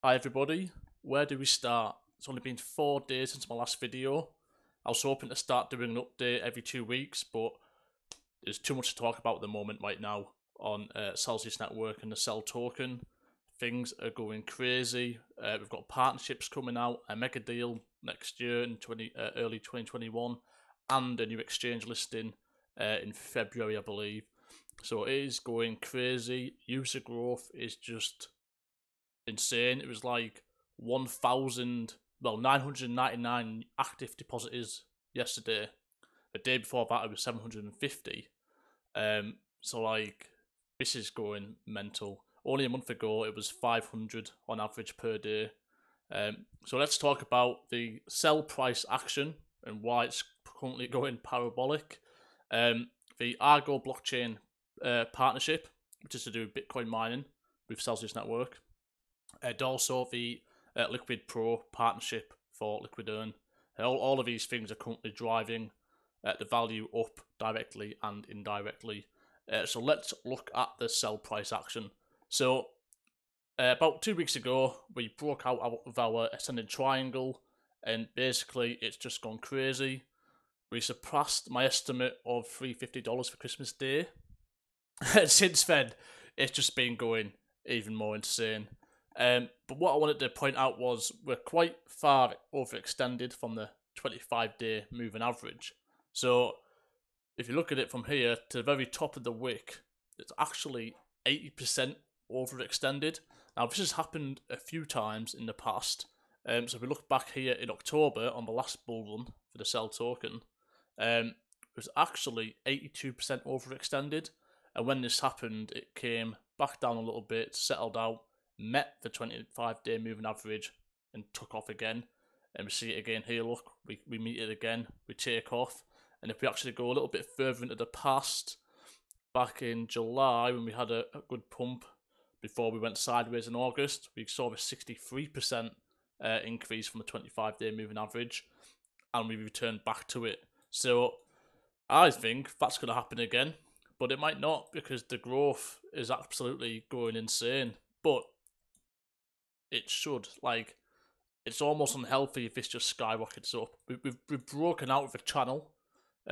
Hi everybody, where do we start? It's only been 4 days since my last video. I was hoping to start doing an update every 2 weeks, but there's too much to talk about at the moment right now on Celsius Network and the CEL token. Things are going crazy. We've got partnerships coming out, a mega deal next year in early 2021, and a new exchange listing in February, I believe. So it is going crazy. User growth is just insane. It was like 999 active depositors yesterday. The day before that, it was 750. So like, this is going mental. Only a month ago, it was 500 on average per day. So let's talk about the CEL price action and why it's currently going parabolic. The Argo blockchain partnership, which is to do with Bitcoin mining with Celsius Network, and also the Liquid Pro partnership for Liquid Earn. All of these things are currently driving the value up directly and indirectly. So let's look at the CEL price action. So about 2 weeks ago, we broke out of our ascending triangle, and basically it's just gone crazy. We surpassed my estimate of $350 for Christmas Day. And since then, it's just been going even more insane. But what I wanted to point out was we're quite far overextended from the 25-day moving average. So if you look at it from here to the very top of the wick, it's actually 80% overextended. Now this has happened a few times in the past. So if we look back here in October on the last bull run for the CEL token, it was actually 82% overextended. And when this happened, it came back down a little bit, settled out, met the 25-day moving average, and took off again. And we see it again here, look, we meet it again, we take off. And if we actually go a little bit further into the past, back in July, when we had a good pump before we went sideways in August, we saw a 63% increase from the 25-day moving average, and we returned back to it. So I think that's going to happen again, but it might not, because the growth is absolutely going insane. But it should. Like, it's almost unhealthy if this just skyrockets up. We've broken out of a channel.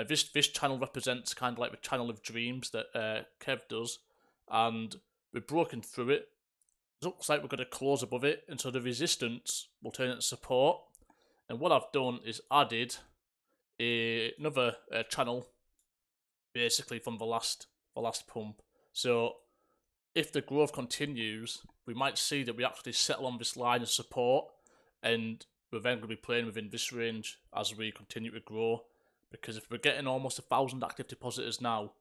This channel represents kind of like the channel of dreams that Kev does, and we've broken through it. It looks like we're going to close above it, and so the resistance will turn into support. And what I've done is added another channel, basically from the last pump. So if the growth continues, we might see that we actually settle on this line of support, and we're then going to be playing within this range as we continue to grow. Because if we're getting almost 1,000 active depositors now,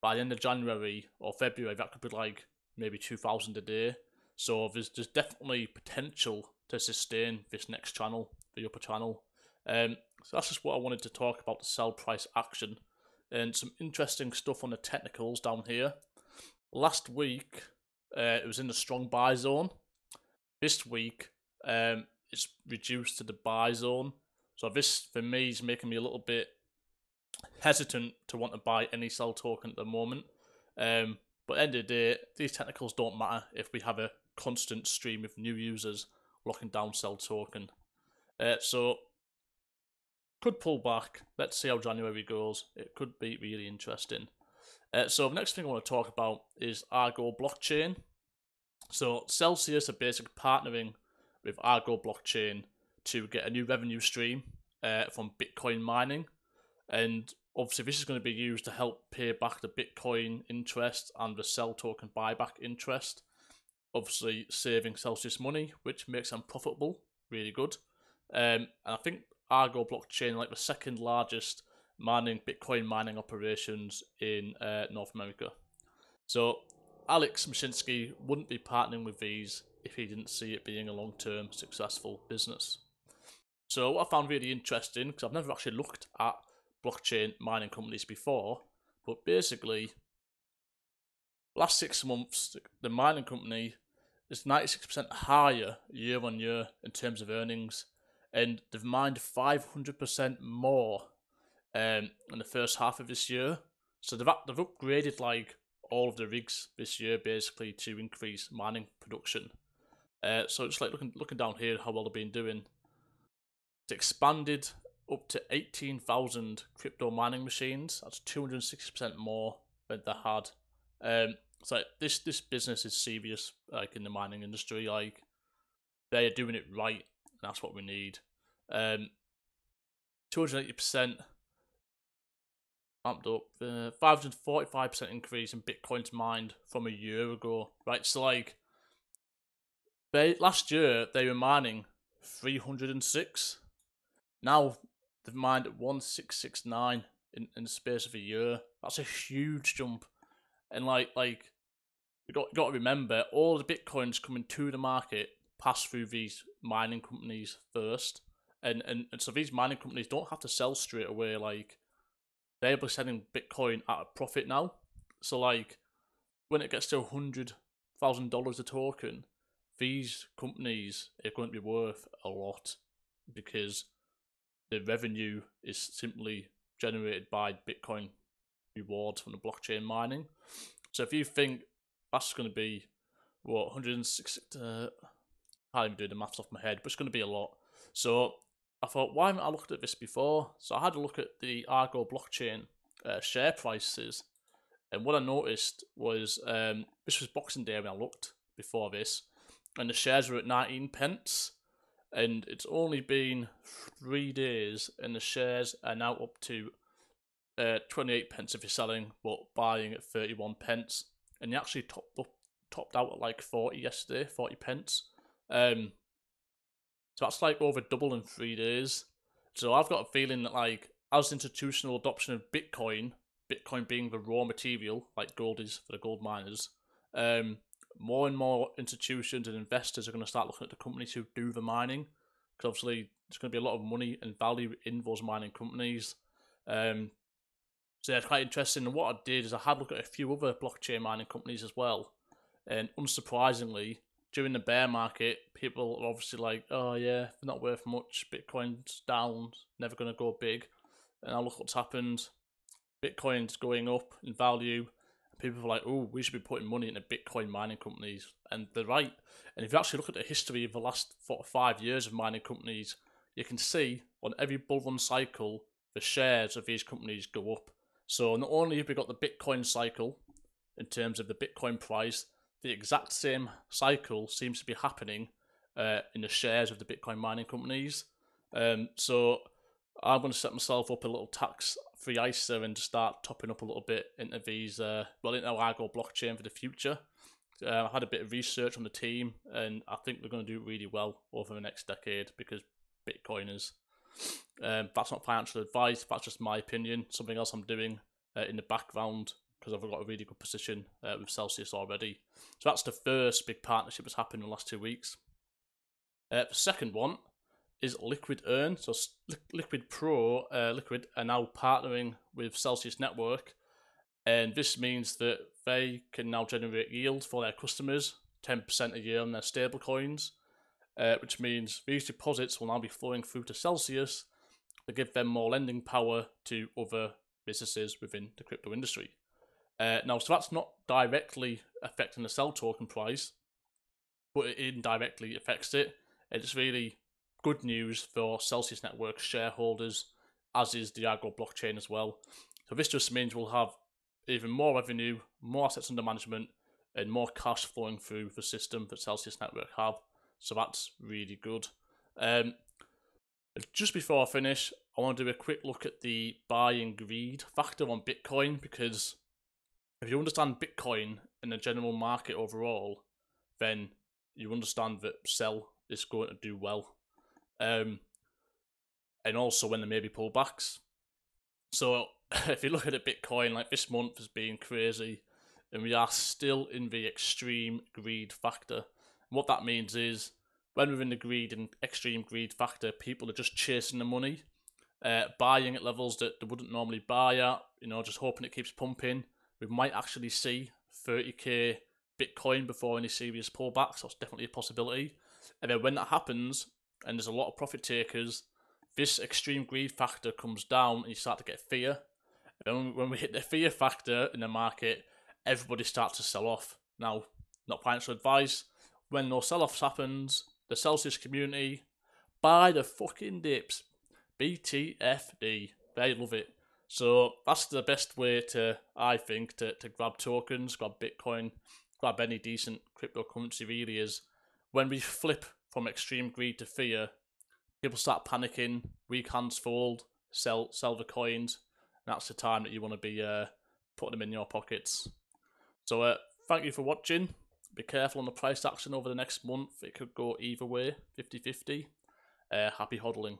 by the end of January or February, that could be like maybe 2,000 a day. So there's definitely potential to sustain this next channel, the upper channel. So that's just what I wanted to talk about, the CEL price action. And some interesting stuff on the technicals down here. Last week, it was in the strong buy zone. This week, it's reduced to the buy zone. So this, for me, is making me a little bit hesitant to want to buy any CEL token at the moment. But at the end of the day, these technicals don't matter if we have a constant stream of new users locking down CEL token. So could pull back. Let's see how January goes. It could be really interesting. So the next thing I want to talk about is Argo blockchain. So Celsius are basically partnering with Argo blockchain to get a new revenue stream from Bitcoin mining. And obviously this is going to be used to help pay back the Bitcoin interest and the CEL token buyback interest. Obviously saving Celsius money, which makes them profitable, really good. And I think Argo blockchain, like the second largest Bitcoin mining operations in North America. So Alex Mashinsky wouldn't be partnering with these if he didn't see it being a long-term successful business. So what I found really interesting, because I've never actually looked at blockchain mining companies before, but basically last 6 months the mining company is 96% higher year on year in terms of earnings, and they've mined 500% more in the first half of this year. So they've upgraded like all of the rigs this year basically to increase mining production. So just like looking down here, how well they've been doing. It's expanded up to 18,000 crypto mining machines. That's 260% more than they had. So this business is serious, like in the mining industry. Like they are doing it right, and that's what we need. 280% amped up, 545% increase in bitcoins mined from a year ago. Right, so like last year they were mining 306. Now they've mined 1669 in the space of a year. That's a huge jump. And like you got to remember, all the bitcoins coming to the market pass through these mining companies first, and so these mining companies don't have to sell straight away. Like they'll be selling Bitcoin at a profit now. So like when it gets to $100,000 a token, these companies are going to be worth a lot because the revenue is simply generated by Bitcoin rewards from the blockchain mining. So if you think that's going to be what 106, I can't even do the maths off my head, but it's going to be a lot. So I thought, why haven't I looked at this before? So I had a look at the Argo blockchain share prices, and what I noticed was this was Boxing Day when I looked before this, and the shares were at 19 pence, and it's only been 3 days, and the shares are now up to 28 pence if you're selling, but buying at 31 pence, and they actually topped out at like 40 yesterday, 40 pence. So that's like over double in 3 days. So I've got a feeling that like as institutional adoption of Bitcoin, Bitcoin being the raw material, like gold is for the gold miners, more and more institutions and investors are going to start looking at the companies who do the mining, because obviously there's going to be a lot of money and value in those mining companies. So yeah, it's quite interesting. And what I did is I had a look at a few other blockchain mining companies as well, and unsurprisingly, during the bear market, people are obviously like, "Oh yeah, they're not worth much. Bitcoin's down, never going to go big." And now look what's happened. Bitcoin's going up in value. People are like, "Oh, we should be putting money into Bitcoin mining companies," and they're right. And if you actually look at the history of the last 4 or 5 years of mining companies, you can see on every bull run cycle, the shares of these companies go up. So not only have we got the Bitcoin cycle in terms of the Bitcoin price, the exact same cycle seems to be happening in the shares of the Bitcoin mining companies. So I'm going to set myself up a little tax-free ISA and just start topping up a little bit into these, into Argo blockchain for the future. I had a bit of research on the team, and I think they're going to do really well over the next decade because Bitcoiners. That's not financial advice. That's just my opinion. Something else I'm doing in the background because I've got a really good position with Celsius already. So that's the first big partnership that's happened in the last 2 weeks. The second one is Liquid Earn. So Liquid are now partnering with Celsius Network, and this means that they can now generate yield for their customers, 10% a year on their stablecoins, which means these deposits will now be flowing through to Celsius to give them more lending power to other businesses within the crypto industry. Now, so that's not directly affecting the CEL token price, but it indirectly affects it. It's really good news for Celsius Network shareholders, as is the Argo blockchain as well. So this just means we'll have even more revenue, more assets under management, and more cash flowing through the system that Celsius Network have. So that's really good. Just before I finish, I want to do a quick look at the buy and greed factor on Bitcoin, because if you understand Bitcoin and the general market overall, then you understand that CEL is going to do well. And also when there may be pullbacks. So if you look at it, Bitcoin, like this month has been crazy, and we are still in the extreme greed factor. And what that means is when we're in the greed and extreme greed factor, people are just chasing the money, buying at levels that they wouldn't normally buy at, just hoping it keeps pumping. We might actually see 30k Bitcoin before any serious pullbacks. So it's definitely a possibility. And then when that happens, and there's a lot of profit takers, this extreme greed factor comes down and you start to get fear. And when we hit the fear factor in the market, everybody starts to sell off. Now, not financial advice, when those sell-offs happens, the Celsius community buy the fucking dips. BTFD. They love it. So that's the best way to, I think, to grab tokens, grab Bitcoin, grab any decent cryptocurrency really is when we flip from extreme greed to fear, people start panicking, weak hands fold, sell the coins. That's the time that you want to be putting them in your pockets. So thank you for watching. Be careful on the price action over the next month. It could go either way, 50-50. Happy hodling.